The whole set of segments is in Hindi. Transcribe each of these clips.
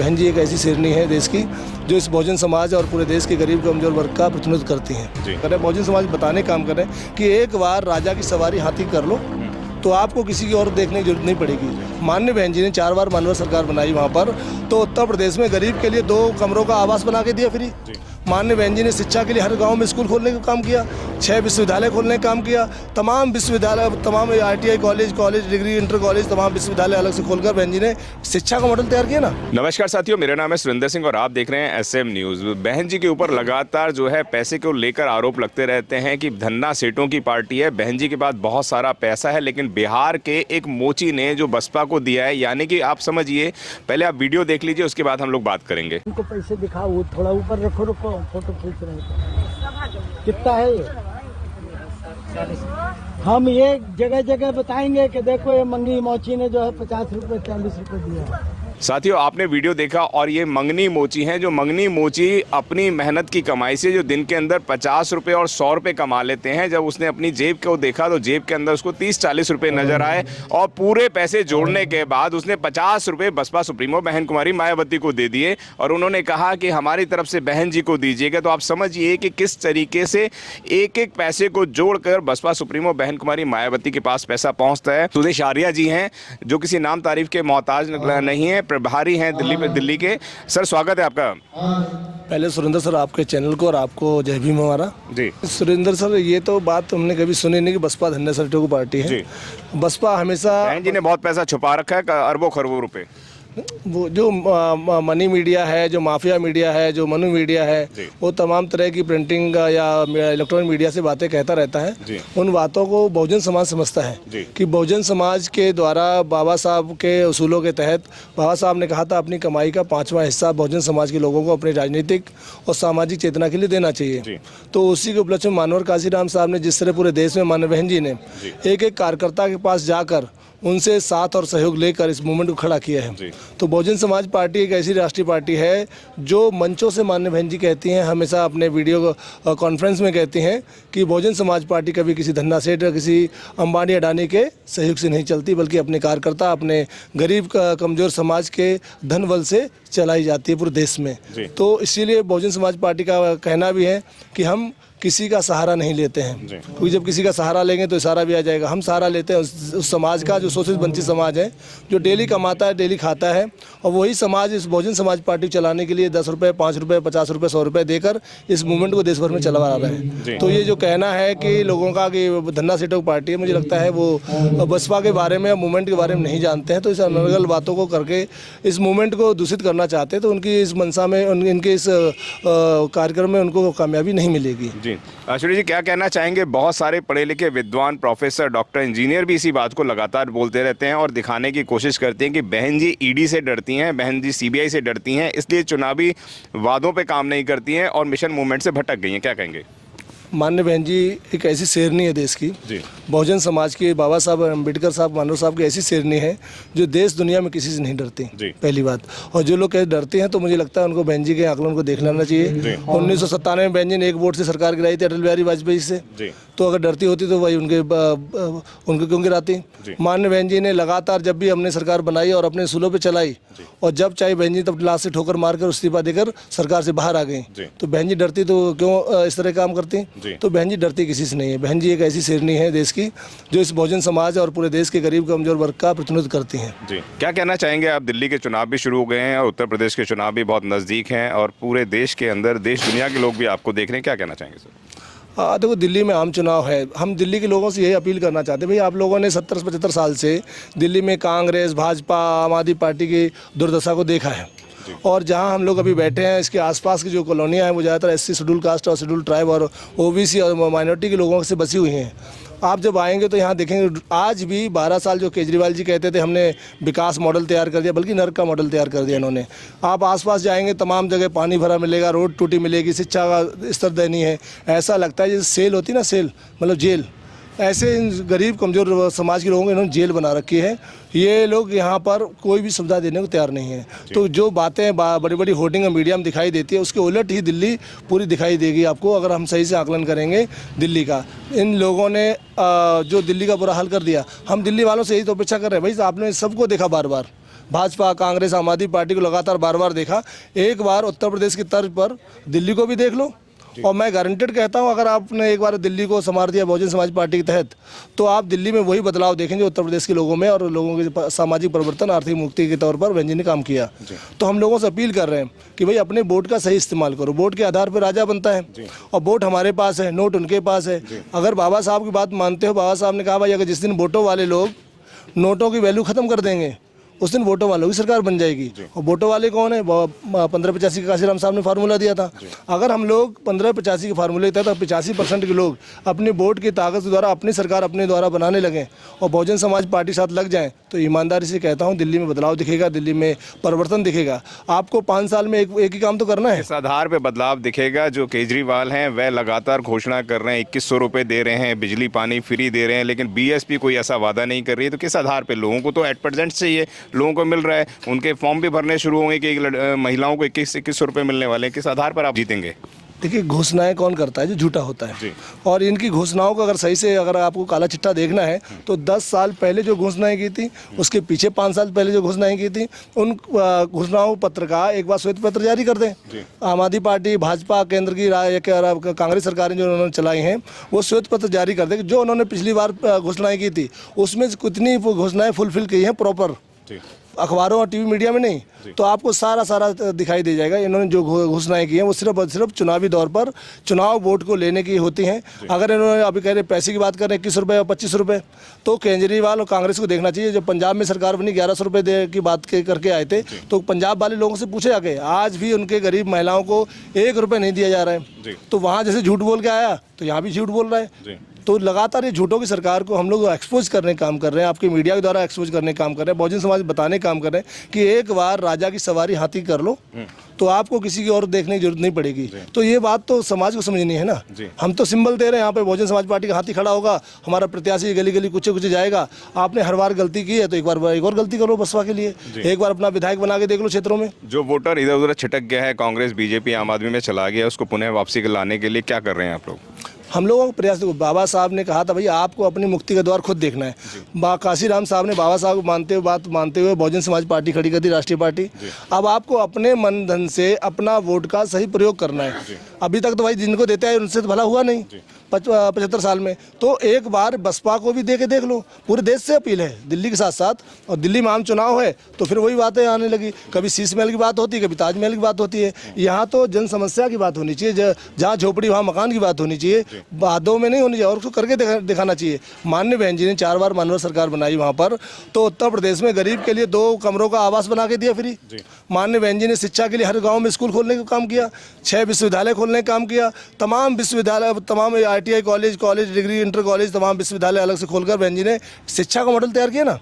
बहन जी एक ऐसी शेरनी है देश की जो इस बहुजन समाज और पूरे देश के गरीब कमजोर वर्ग का प्रतिनिधित्व करती हैं। करें बहुजन समाज बताने काम करें कि एक बार राजा की सवारी हाथी कर लो तो आपको किसी की और देखने की जरूरत नहीं पड़ेगी। माननीय बहन जी ने 4 बार मानव सरकार बनाई वहाँ पर, तो उत्तर प्रदेश में गरीब के लिए 2 कमरों का आवास बना के दिया फ्री। माननीय बहन जी ने शिक्षा के लिए हर गांव में स्कूल खोलने का काम किया, 6 विश्वविद्यालय खोलने का काम किया, तमाम विश्वविद्यालय, तमाम ITI college, degree inter college, तमाम विश्वविद्यालय अलग से खोलकर बहन जी ने शिक्षा का मॉडल तैयार किया ना। नमस्कार साथियों, मेरा नाम है सुरेंद्र सिंह और आप देख रहे हैं SM न्यूज़। बहन जी के ऊपर लगातार जो है पैसे को लेकर आरोप लगते रहते हैं कि धन्ना सेठों की पार्टी है। बहन जी के पास बहुत सारा पैसा है, लेकिन बिहार के एक मोची ने जो बसपा को दिया है, यानी कि आप समझिए, पहले आप वीडियो देख लीजिए, उसके बाद हम लोग बात करेंगे। उनको पैसे दिखाओ, थोड़ा ऊपर रखो, फोटो खींच रहे हैं। कितना है ये? हम ये जगह जगह बताएंगे कि देखो ये मंगी मोची ने जो है 50 रुपये 40 रुपये दिया। साथियों, आपने वीडियो देखा और ये मंगनी मोची हैं, जो मंगनी मोची अपनी मेहनत की कमाई से जो दिन के अंदर 50 रुपये और 100 रुपये कमा लेते हैं। जब उसने अपनी जेब को देखा तो जेब के अंदर उसको 30-40 रुपये नजर आए और पूरे पैसे जोड़ने के बाद उसने 50 रुपये बसपा सुप्रीमो बहन कुमारी मायावती को दे दिए और उन्होंने कहा कि हमारी तरफ से बहन जी को दीजिएगा। तो आप समझिए कि किस तरीके से एक एक पैसे को जोड़कर बसपा सुप्रीमो बहन कुमारी मायावती के पास पैसा पहुंचता है। सुदेश आर्या जी हैं, जो किसी नाम तारीफ के मोहताज नहीं है, प्रभारी हैं दिल्ली के। सर, स्वागत है आपका। पहले सुरेंद्र सर आपके चैनल को और आपको जय भीम हमारा जी। सुरेंद्र सर, ये तो बात हमने कभी सुनी नहीं कि बसपा धन्ना सेठों की पार्टी है जी। बसपा हमेशा, बहन जी ने बहुत पैसा छुपा रखा है, अरबों खरबों रुपए। वो जो मनी मीडिया है, जो माफिया मीडिया है, जो मनु मीडिया है, वो तमाम तरह की प्रिंटिंग या इलेक्ट्रॉनिक मीडिया से बातें कहता रहता है। उन बातों को बहुजन समाज समझता है कि बहुजन समाज के द्वारा बाबा साहब के उसूलों के तहत बाबा साहब ने कहा था अपनी कमाई का 5वां हिस्सा बहुजन समाज के लोगों को अपनी राजनीतिक और सामाजिक चेतना के लिए देना चाहिए। तो उसी के उपलक्ष्य में मानवर काशीराम साहब ने जिस तरह पूरे देश में मानव बहन जी ने एक एक कार्यकर्ता के पास जाकर उनसे साथ और सहयोग लेकर इस मूवमेंट को खड़ा किया है। तो बहुजन समाज पार्टी एक ऐसी राष्ट्रीय पार्टी है जो मंचों से माननीय बहन जी कहती हैं, हमेशा अपने वीडियो कॉन्फ्रेंस में कहती हैं कि बहुजन समाज पार्टी कभी किसी धन्ना सेठ या किसी अंबानी अडानी के सहयोग से नहीं चलती, बल्कि अपने कार्यकर्ता, अपने गरीब कमजोर समाज के धन बल से चलाई जाती है पूरे देश में। तो इसीलिए बहुजन समाज पार्टी का कहना भी है कि हम किसी का सहारा नहीं लेते हैं, क्योंकि जब किसी का सहारा लेंगे तो इशारा भी आ जाएगा। हम सहारा लेते हैं उस समाज का जो शोषित वंचित समाज है, जो डेली कमाता है, डेली खाता है, और वही समाज इस बहुजन समाज पार्टी चलाने के लिए 10 रुपये, 5 रुपये, 50 रुपये, 100 रुपये देकर इस मूवमेंट को देश भर में चला रहा है। तो ये जो कहना है कि लोगों का कि धन्ना सेठों की पार्टी है, मुझे लगता है वो बसपा के बारे में, मूवमेंट के बारे में नहीं जानते हैं। तो इस अनर्गल बातों को करके इस मूवमेंट को दूषित करना चाहते हैं, तो उनकी इस मंशा में, इनके इस कार्यक्रम में उनको कामयाबी नहीं मिलेगी। आशुरी जी, क्या कहना चाहेंगे? बहुत सारे पढ़े लिखे विद्वान, प्रोफेसर, डॉक्टर, इंजीनियर भी इसी बात को लगातार बोलते रहते हैं और दिखाने की कोशिश करते हैं कि बहन जी ED से डरती हैं, बहन जी CBI से डरती हैं, इसलिए चुनावी वादों पे काम नहीं करती हैं और मिशन मूवमेंट से भटक गई हैं। क्या कहेंगे? माननीय बहन जी एक ऐसी शेरनी है देश की, बहुजन समाज की, बाबा साहब अम्बेडकर साहब, मानव साहब की ऐसी शेरनी है जो देश दुनिया में किसी से नहीं डरती, पहली बात। और जो लोग डरते हैं तो मुझे लगता है उनको बहन जी के आकलन को देख लेना चाहिए। 1997 में बहन जी ने एक वोट से सरकार गिराई थी अटल बिहारी वाजपेयी से, तो अगर डरती होती तो वही उनको क्यों गिराती। माननीय बहन जी ने लगातार जब भी हमने सरकार बनाई और अपने उसूलों पर चलाई, और जब चाहे बहन जी तब लास्ट से ठोकर मारकर इस्तीफा देकर सरकार से बाहर आ गई। तो बहन जी डरती तो क्यों इस तरह काम करती? तो बहन जी डरती किसी से नहीं है। बहन जी एक ऐसी शेरनी है देश की जो इस बहुजन समाज और पूरे देश के गरीब कमजोर वर्ग का प्रतिनिधित्व करती हैं। क्या कहना चाहेंगे आप? दिल्ली के चुनाव भी शुरू हो गए हैं और उत्तर प्रदेश के चुनाव भी बहुत नज़दीक हैं और पूरे देश के अंदर देश दुनिया के लोग भी आपको देख रहे हैं, क्या कहना चाहेंगे सर? देखो, दिल्ली में आम चुनाव है। हम दिल्ली के लोगों से यही अपील करना चाहते हैं, भाई आप लोगों ने 70-75 साल से दिल्ली में कांग्रेस, भाजपा, आम आदमी पार्टी की दुर्दशा को देखा है। और जहां हम लोग अभी बैठे हैं, इसके आसपास की जो कॉलोनियां हैं वो ज़्यादातर SC शेड्यूल कास्ट और शेड्यूल ट्राइब और OBC और माइनॉरिटी के लोगों से बसी हुई हैं। आप जब आएंगे तो यहाँ देखेंगे आज भी 12 साल जो केजरीवाल जी कहते थे हमने विकास मॉडल तैयार कर दिया, बल्कि नर्क का मॉडल तैयार कर दिया इन्होंने। आप आसपास जाएंगे तमाम जगह पानी भरा मिलेगा, रोड टूटी मिलेगी, शिक्षा का स्तर दयनीय है। ऐसा लगता है जैसे सेल होती ना, सेल मतलब जेल, ऐसे इन गरीब कमज़ोर समाज के लोगों को इन्होंने जेल बना रखी है। ये लोग यहाँ पर कोई भी सुविधा देने को तैयार नहीं है। तो जो बातें बड़ी बड़ी होर्डिंग और मीडिया में दिखाई देती है, उसके उलट ही दिल्ली पूरी दिखाई देगी आपको, अगर हम सही से आकलन करेंगे दिल्ली का। इन लोगों ने जो दिल्ली का बुरा हाल कर दिया, हम दिल्ली वालों से यही तो अपेक्षा कर रहे हैं, भाई आपने सबको देखा बार बार, भाजपा, कांग्रेस, आम आदमी पार्टी को लगातार बार बार देखा। एक बार उत्तर प्रदेश की तर्ज पर दिल्ली को भी देख लो, और मैं गारंटेड कहता हूं अगर आपने एक बार दिल्ली को संभाल दिया बहुजन समाज पार्टी के तहत, तो आप दिल्ली में वही बदलाव देखेंगे उत्तर प्रदेश के लोगों में, और लोगों के सामाजिक परिवर्तन, आर्थिक मुक्ति के तौर पर व्यंजन ने काम किया। तो हम लोगों से अपील कर रहे हैं कि भाई अपने वोट का सही इस्तेमाल करो। वोट के आधार पर राजा बनता है, और वोट हमारे पास है, नोट उनके पास है। अगर बाबा साहब की बात मानते हो, बाबा साहब ने कहा भाई अगर जिस दिन वोटों वाले लोग नोटों की वैल्यू खत्म कर देंगे, उस दिन वोटों वालों की सरकार बन जाएगी। और वोटों वाले कौन है? 1585 का काशीराम साहब ने फार्मूला दिया था। अगर हम लोग 1585 के फार्मूले के तहत 85% के लोग अपने वोट की ताकत के द्वारा अपनी सरकार अपने द्वारा बनाने लगें और बहुजन समाज पार्टी साथ लग जाएं, तो ईमानदारी से कहता हूं दिल्ली में बदलाव दिखेगा, दिल्ली में परिवर्तन दिखेगा। आपको 5 साल में एक ही काम तो करना है। इस आधार पे बदलाव दिखेगा। जो केजरीवाल हैं वह लगातार घोषणा कर रहे हैं, 2100 रुपये दे रहे हैं, बिजली पानी फ्री दे रहे हैं, लेकिन बीएसपी कोई ऐसा वादा नहीं कर रही है। तो किस आधार पे? लोगों को तो एट प्रेजेंट चाहिए, लोगों को मिल रहा है, उनके फॉर्म भी भरने शुरू होंगे कि महिलाओं को 2100 रुपये मिलने वाले हैं। किस आधार पर आप जीतेंगे? देखिए, घोषणाएं कौन करता है? जो झूठा होता है। और इनकी घोषणाओं को अगर सही से अगर आपको काला चिट्ठा देखना है तो 10 साल पहले जो घोषणाएं की थी, उसके पीछे 5 साल पहले जो घोषणाएं की थी, उन घोषणाओं पत्र का एक बार श्वेत पत्र जारी कर दें। आम आदमी पार्टी, भाजपा, केंद्र की कांग्रेस सरकारें जो उन्होंने चलाई हैं, वो श्वेत पत्र जारी कर दें। जो उन्होंने पिछली बार घोषणाएं की थी उसमें कितनी घोषणाएं फुलफिल की हैं प्रॉपर, अखबारों और टीवी मीडिया में नहीं, तो आपको सारा दिखाई दे जाएगा। इन्होंने जो घोषणाएं की हैं वो सिर्फ चुनावी दौर पर चुनाव वोट को लेने की होती हैं। अगर इन्होंने अभी कह रहे पैसे की बात करें 21 रुपये और 25 रुपये, तो केजरीवाल और कांग्रेस को देखना चाहिए। जब पंजाब में सरकार बनी 1100 रुपये की बात करके आए थे, तो पंजाब वाले लोगों से पूछे जाके, आज भी उनके गरीब महिलाओं को 1 रुपये नहीं दिया जा रहा है। तो वहाँ जैसे झूठ बोल के आया, तो यहाँ भी झूठ बोल रहा है। तो लगातार ये झूठों की सरकार को हम लोग एक्सपोज करने का काम कर रहे हैं, आपके मीडिया के द्वारा एक्सपोज करने का काम कर रहे हैं, बहुजन समाज बताने का काम कर रहे हैं कि एक बार राजा की सवारी हाथी कर लो तो आपको किसी की और देखने की जरूरत नहीं पड़ेगी। तो ये बात तो समाज को समझनी है ना। हम तो सिंबल दे रहे हैं, यहाँ पे बहुजन समाज पार्टी का हाथी खड़ा होगा, हमारा प्रत्याशी गली गली कुछ जाएगा। आपने हर बार गलती की है तो एक और गलती करो बसपा के लिए, एक बार अपना विधायक बना के देख लो क्षेत्रों में। जो वोटर इधर उधर छिटक गया है, कांग्रेस, बीजेपी, आम आदमी में चला गया, उसको पुनः वापसी लाने के लिए क्या कर रहे हैं आप लोग? हम लोगों को प्रयास देखो, बाबा साहब ने कहा था भाई आपको अपनी मुक्ति का द्वार खुद देखना है। काशीराम साहब ने बाबा साहब को बात मानते हुए बहुजन समाज पार्टी खड़ी कर दी, राष्ट्रीय पार्टी। अब आपको अपने मन धन से अपना वोट का सही प्रयोग करना है। अभी तक तो भाई जिनको देते हैं उनसे तो भला हुआ नहीं 75 साल में, तो एक बार बसपा को भी दे के देख लो। पूरे देश से अपील है, दिल्ली के साथ साथ, और दिल्ली में आम चुनाव है तो फिर वही बातें आने लगी। कभी शीश महल की बात होती है, कभी ताजमहल की बात होती है। यहाँ तो जन समस्या की बात होनी चाहिए, जहाँ झोपड़ी वहाँ मकान की बात होनी चाहिए, बातों में नहीं होनी चाहिए, और उसको करके दिखाना चाहिए। माननीय बहन जी ने 4 बार मानवर सरकार बनाई वहाँ पर, तो उत्तर प्रदेश में गरीब के लिए 2 कमरों का आवास बना के दिया फ्री। माननीय बहन जी ने शिक्षा के लिए हर गाँव में स्कूल खोलने का काम किया, 6 विश्वविद्यालय खोलने का काम किया। तमाम विश्वविद्यालय, तमाम ITI college, degree, inter college, तमाम विश्वविद्यालय अलग से खोलकर बहन जी ने शिक्षा का मॉडल तैयार किया ना।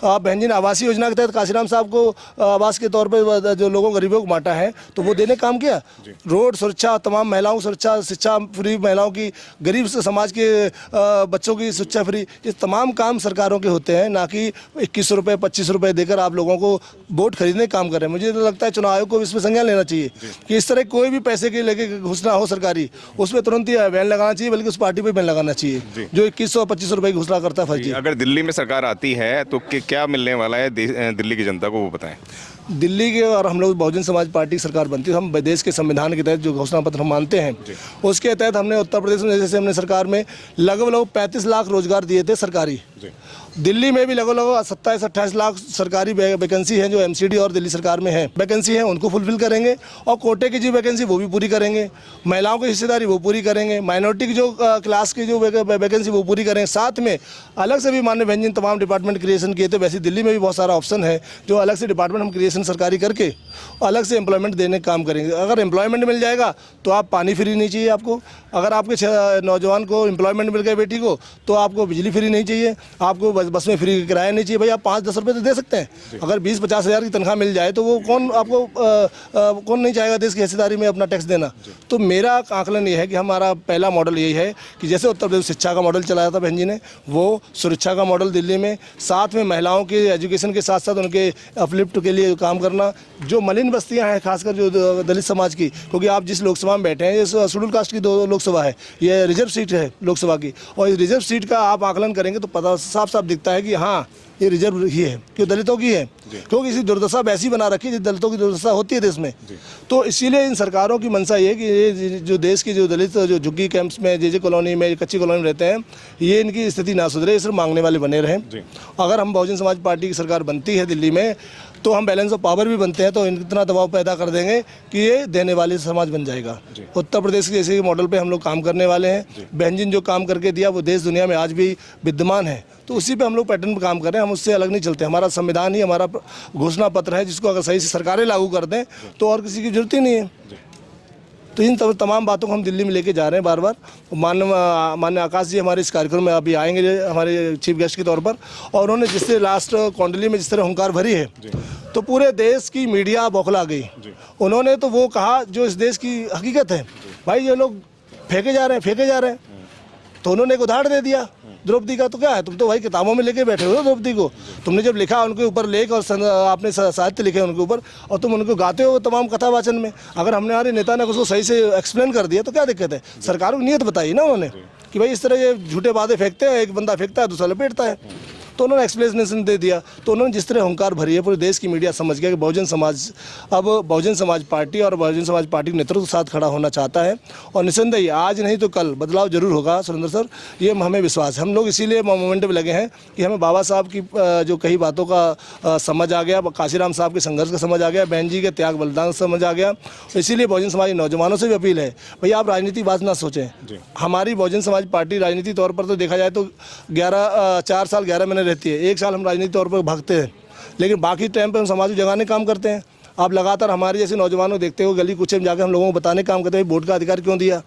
आप बहन जी ने आवासीय योजना के तहत काशीराम साहब को आवास के तौर पर जो लोगों गरीबों को बांटा है, तो वो देने काम किया। रोड सुरक्षा, तमाम महिलाओं की सुरक्षा, शिक्षा फ्री महिलाओं की, गरीब समाज के बच्चों की शिक्षा फ्री, ये तमाम काम सरकारों के होते हैं, ना कि 21 रुपये 25 रुपये देकर आप लोगों को वोट खरीदने का काम कर रहे हैं। मुझे तो लगता है चुनाव आयोग को इसमें संज्ञान लेना चाहिए कि इस तरह कोई भी पैसे के लेके घोषणा हो सरकारी, उसमें तुरंत ही बैन लगाना चाहिए, बल्कि उस पार्टी पे बैन लगाना चाहिए जो 2100 25 रुपये की घोषणा करता है फर्जी। अगर दिल्ली में सरकार आती है तो क्या मिलने वाला है दिल्ली की जनता को, वो बताएं। दिल्ली के, और हम लोग बहुजन समाज पार्टी की सरकार बनती है, हम देश के संविधान के तहत जो घोषणा पत्र हम मानते हैं, उसके तहत हमने उत्तर प्रदेश में जैसे हमने सरकार में लगभग 35 लाख रोजगार दिए थे सरकारी। दिल्ली में भी लगभग 27-28 लाख सरकारी वैकेंसी हैं जो MCD और दिल्ली सरकार में है वैकेंसी हैं, उनको फुलफिल करेंगे। और कोटे की जो वैकेंसी वो भी पूरी करेंगे, महिलाओं की हिस्सेदारी वो पूरी करेंगे, माइनॉरिटी की जो क्लास की जो वैकेंसी वो पूरी करेंगे। साथ में अलग से भी माननीय बहन जी ने तमाम डिपार्टमेंट क्रिएशन किए थे। वैसे दिल्ली में भी बहुत सारा ऑप्शन है जो अलग से डिपार्टमेंट हम क्रिएशन सरकारी करके अलग से एम्प्लॉयमेंट देने का काम करेंगे। अगर एम्प्लॉयमेंट मिल जाएगा तो आप पानी फ्री नहीं चाहिए आपको, अगर आपके नौजवान को एम्प्लॉयमेंट मिल गया बेटी को, तो आपको बिजली फ्री नहीं चाहिए, आपको बस में फ्री किराया नहीं चाहिए। भाई आप 5-10 रुपये तो दे सकते हैं। अगर 20-50 हज़ार की तनख्वाह मिल जाए तो वो कौन नहीं चाहेगा देश की हिस्सेदारी में अपना टैक्स देना। तो मेरा आकलन ये है कि हमारा पहला मॉडल यही है कि जैसे उत्तर प्रदेश शिक्षा का मॉडल चलाया था बहन जी ने, वो सुरक्षा का मॉडल दिल्ली में, साथ में महिलाओं के एजुकेशन के साथ साथ उनके अपलिफ्ट के लिए काम करना। जो मलिन बस्तियां हैं खासकर जो दलित समाज की, क्योंकि आप जिस लोकसभा में बैठे हैं ये शेड्यूल कास्ट की 2 लोकसभा है, ये रिजर्व सीट है लोकसभा की, और इस रिजर्व सीट का आप आकलन करेंगे तो पता साफ साफ दिखता है कि हाँ ये रिजर्व ही है, क्यों दलितों की है, क्योंकि इसी दुर्दशा वैसी बना रखी है दलितों की दुर्दशा होती है देश में। तो इसीलिए इन सरकारों की मंशा ये है कि ये जो देश की जो दलित जो झुग्गी कैंप्स में जे कॉलोनी में कच्ची कॉलोनी में रहते हैं, ये इनकी स्थिति ना सुधरे, ये सिर्फ मांगने वाले बने रहें। अगर हम बहुजन समाज पार्टी की सरकार बनती है दिल्ली में तो हम बैलेंस ऑफ पावर भी बनते हैं, तो इतना दबाव पैदा कर देंगे कि ये देने वाले समाज बन जाएगा। उत्तर प्रदेश के जैसे मॉडल पे हम लोग काम करने वाले हैं। बेंजिन जो काम करके दिया वो देश दुनिया में आज भी विद्यमान है, तो उसी पे हम लोग पैटर्न पे काम कर रहे हैं, हम उससे अलग नहीं चलते। हमारा संविधान ही हमारा घोषणा पत्र है, जिसको अगर सही से सरकारें लागू कर दें तो और किसी की जरूरत ही नहीं है। तो इन तमाम बातों को हम दिल्ली में लेके जा रहे हैं बार बार। माननीय आकाश जी हमारे इस कार्यक्रम में अभी आएंगे हमारे चीफ गेस्ट के तौर पर, और उन्होंने जिससे लास्ट कौंडली में जिस तरह हुंकार भरी है तो पूरे देश की मीडिया बौखला गई। उन्होंने तो वो कहा जो इस देश की हकीकत है, भाई ये लोग फेंके जा रहे हैं, तो उन्होंने एक उदाहरण दे दिया द्रौपदी का। तो क्या है, तुम तो भाई किताबों में लेके बैठे हो ना द्रौपदी को, तुमने जब लिखा उनके ऊपर लेख और आपने साहित्य लिखे उनके ऊपर, और तुम उनको गाते हो तमाम कथा वाचन में। अगर हमने हमारे नेता ने उसको सही से एक्सप्लेन कर दिया तो क्या दिक्कत है। सरकार को नियत बताई ना उन्होंने कि भाई इस तरह ये झूठे बातें फेंकते हैं, एक बंदा फेंकता है दूसरा लपेटता है, तो उन्होंने एक्सप्लेनेशन दे दिया। तो उन्होंने जिस तरह हुंकार भरी है, पूरे देश की मीडिया समझ गया कि बहुजन समाज पार्टी और बहुजन समाज पार्टी के नेतृत्व के साथ खड़ा होना चाहता है, और निसंदेह आज नहीं तो कल बदलाव जरूर होगा सुरेंद्र सर, ये हमें विश्वास है। हम लोग इसीलिए मोमेंट में लगे हैं कि हमें बाबा साहब की जो कई बातों का समझ आ गया, काशीराम साहब के संघर्ष का समझ आ गया, बहन जी के त्याग बलिदान समझ आ गया। इसीलिए बहुजन समाज नौजवानों से भी अपील है, भैया आप राजनीति बात ना सोचें। हमारी बहुजन समाज पार्टी राजनीति तौर पर तो देखा जाए तो 4 साल 11 महीने रहती है, 1 साल हम राजनीति तौर पर भागते हैं, लेकिन बाकी टाइम पे हम समाज को जगाने काम करते हैं। आप लगातार हमारे जैसे नौजवानों देखते हो गली कुचे में जाकर हम लोगों को बताने काम करते हैं वोट का अधिकार क्यों दिया,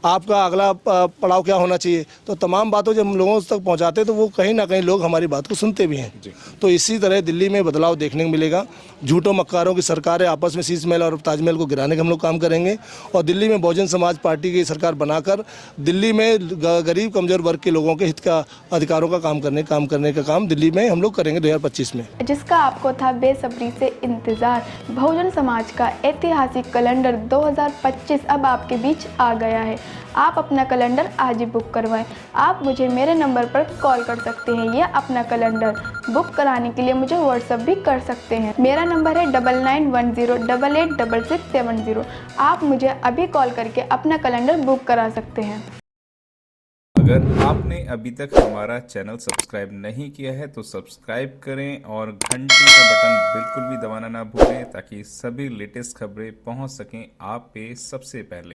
आपका अगला पड़ाव क्या होना चाहिए। तो तमाम बातों जब हम लोगों तक पहुंचाते तो वो कहीं ना कहीं लोग हमारी बात को सुनते भी हैं। तो इसी तरह दिल्ली में बदलाव देखने को मिलेगा। झूठों मक्कारों की सरकारें आपस में शीश महल और ताजमहल को गिराने का हम लोग काम करेंगे, और दिल्ली में बहुजन समाज पार्टी की सरकार बनाकर दिल्ली में गरीब कमजोर वर्ग के लोगों के हित का अधिकारों का काम करने का काम दिल्ली में हम लोग करेंगे 2025 में, जिसका आपको था बेसब्री से इंतजार। बहुजन समाज का ऐतिहासिक कैलेंडर 2025 अब आपके बीच आ गया है। आप अपना कैलेंडर आज ही बुक करवाएं। आप मुझे मेरे नंबर पर कॉल कर सकते हैं या अपना कैलेंडर बुक कराने के लिए मुझे व्हाट्सएप भी कर सकते हैं। मेरा नंबर है 9910886670। आप मुझे अभी कॉल करके अपना कैलेंडर बुक करा सकते हैं। अगर आपने अभी तक हमारा चैनल सब्सक्राइब नहीं किया है तो सब्सक्राइब करें और घंटी का बटन बिल्कुल भी दबाना ना भूलें, ताकि सभी लेटेस्ट खबरें पहुंच सकें आप पे सबसे पहले।